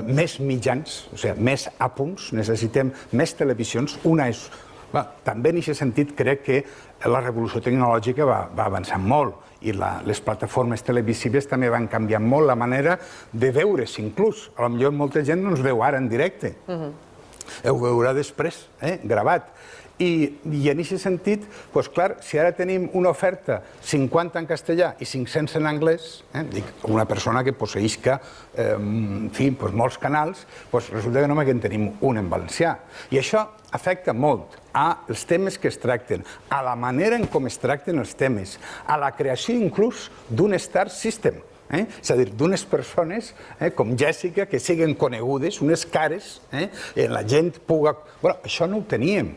més mitjans, més apunts, necessitem més televisions. També en aquest sentit crec que la revolució tecnològica va avançar molt i les plataformes televisives també van canviar molt la manera de veure's, inclús. Potser molta gent no ens veu ara en directe. ho veurà després, gravat. I en aquest sentit, doncs clar, si ara tenim una oferta 50 en castellà i 500 en anglès, dic, una persona que posseïsca molts canals, resulta que només en tenim un en valencià. I això afecta molt als temes que es tracten, a la manera en com es tracten els temes, a la creació inclús d'un star system. És a dir, d'unes persones com Jèssica que siguin conegudes, unes cares, la gent puga... Bueno, això no ho teníem.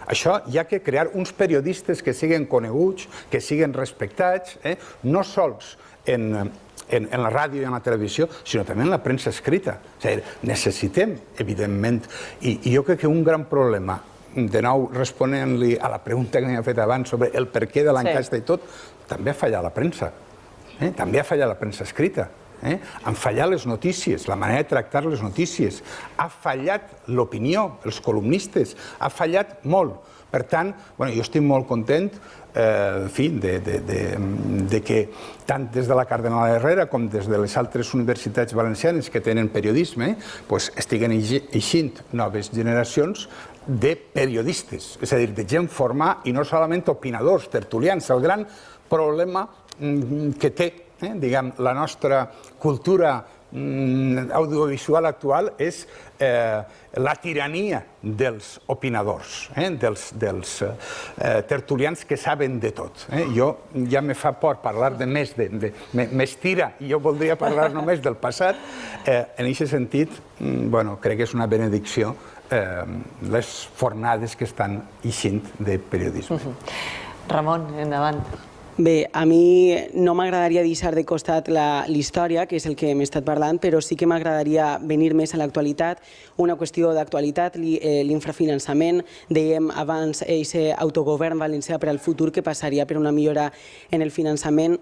Això hi ha que crear uns periodistes que siguin coneguts, que siguin respectats, no sols en la ràdio i en la televisió, sinó també en la premsa escrita. És a dir, necessitem, evidentment, i jo crec que un gran problema, de nou responent-li a la pregunta que m'ha fet abans sobre el per què de l'enquesta i tot, també ha fallat la premsa. També ha fallat la premsa escrita. Han fallat les notícies, la manera de tractar les notícies. Ha fallat l'opinió, els columnistes. Ha fallat molt. Per tant, jo estic molt content de que tant des de la Cardenal Herrera com des de les altres universitats valencianes que tenen periodisme estiguen eixint noves generacions de periodistes, és a dir, de gent formada i no solament opinadors, tertulians. El gran problema que té la nostra cultura audiovisual actual és la tirania dels opinadors, dels tertulians que saben de tot. Jo ja me fa por parlar de més, m'estira, i jo voldria parlar només del passat. En aquest sentit, crec que és una benedicció les fornades que estan eixint de periodisme. Ramon, endavant. Bé, a mi no m'agradaria deixar de costat la història, que és el que hem estat parlant, però sí que m'agradaria venir més a l'actualitat. Una qüestió d'actualitat, l'infrafinançament. Dèiem abans aquest autogovern valencià per al futur que passaria per una millora en el finançament.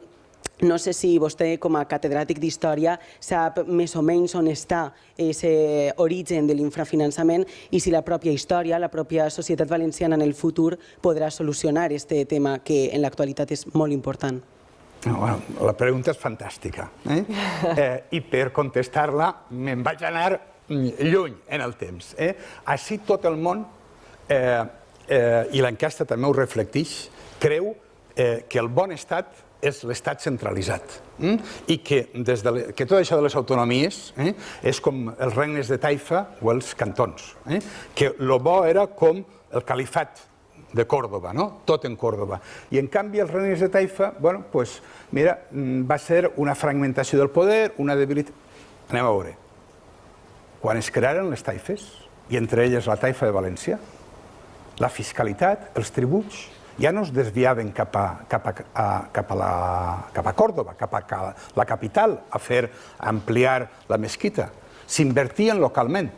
No sé si vostè, com a catedràtic d'història, sap més o menys on està aquest origen de l'infrafinançament i si la pròpia història, la pròpia societat valenciana en el futur podrà solucionar aquest tema que en l'actualitat és molt important. La pregunta és fantàstica i per contestar-la me'n vaig anar lluny en el temps. Així tot el món, i l'enquesta també ho reflecteix, creu que el bon estat és l'estat centralitzat i que tot això de les autonomies és com els regnes de taifa o els cantons, que el bo era com el califat de Còrdova, tot en Còrdova. I en canvi els regnes de taifa, mira, va ser una fragmentació del poder, una debilitat... Anem a veure. Quan es crearen les taifes, i entre elles la taifa de València, la fiscalitat, els tributs, ja no es desviaven cap a Còrdova, cap a la capital, a ampliar la mesquita. S'invertien localment.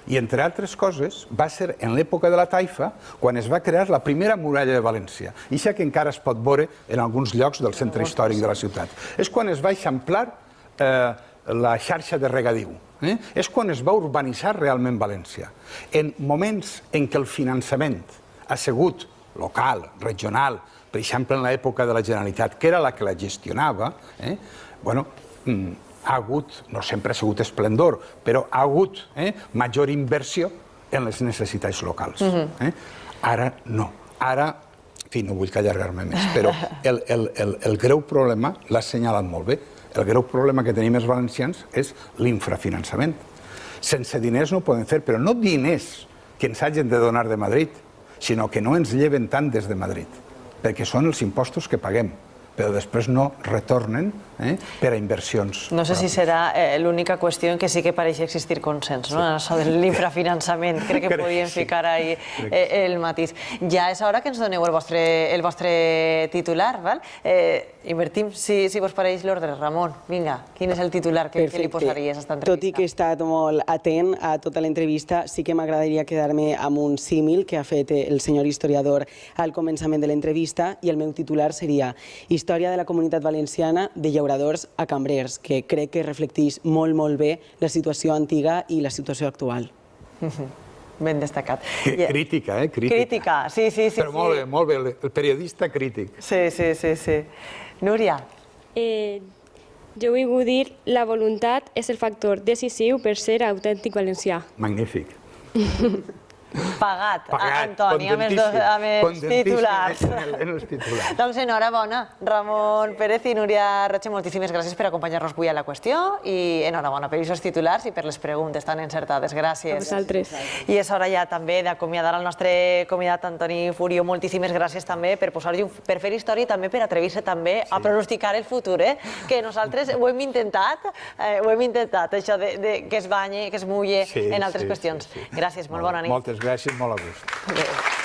I, entre altres coses, va ser en l'època de la taifa quan es va crear la primera muralla de València. I això que encara es pot veure en alguns llocs del centre històric de la ciutat. És quan es va eixamplar la xarxa de regadiu. És quan es va urbanitzar realment València. En moments en què el finançament ha sigut local, regional, per exemple en l'època de la Generalitat, que era la que la gestionava, ha hagut, no sempre ha sigut esplendor, però ha hagut major inversió en les necessitats locals. Ara no. Ara, en fi, no vull allargar-me més, però el greu problema, l'ha assenyalat molt bé, el greu problema que tenim els valencians és l'infrafinançament. Sense diners no ho podem fer, però no diners que ens hagin de donar de Madrid, sinó que no ens lleven tant des de Madrid, perquè són els impostos que paguem, però després no retornen per a inversions. No sé si serà l'única qüestió en què sí que pareix existir consens, no? Això de l'infrafinançament, crec que podíem ficar ahí el matís. Ja és hora que ens doneu el vostre titular, val? Invertim, si vos pareix l'ordre. Ramon, vinga, quin és el titular que li posaries a aquesta entrevista? Tot i que he estat molt atent a tota l'entrevista, sí que m'agradaria quedar-me amb un símil que ha fet el senyor historiador al començament de l'entrevista, i el meu titular seria Història de la comunitat valenciana de llauradors a cambrers, que crec que reflecteix molt, molt bé la situació antiga i la situació actual. Ben destacat. Crítica, Crítica, sí. Però molt bé, el periodista crític. Sí. Núria. Jo vull dir la voluntat és el factor decisiu per ser autèntic valencià. Magnífic. Pagat, Antoni, amb els titulars. En els titulars. Doncs enhorabona, Ramon Pérez i Núria Roche, moltíssimes gràcies per acompanyar-nos avui a La Qüestió i enhorabona per aquests titulars i per les preguntes tan encertades. Gràcies. A vosaltres. I és hora ja també d'acomiadar el nostre convidat Antoni Furio. Moltíssimes gràcies també per per fer història i també per atrevir-se també a pronosticar el futur, que nosaltres ho hem intentat, això que es banye, que es mulle en altres qüestions. Gràcies, molt bona nit. Moltes gràcies, molt a gust. Adéu.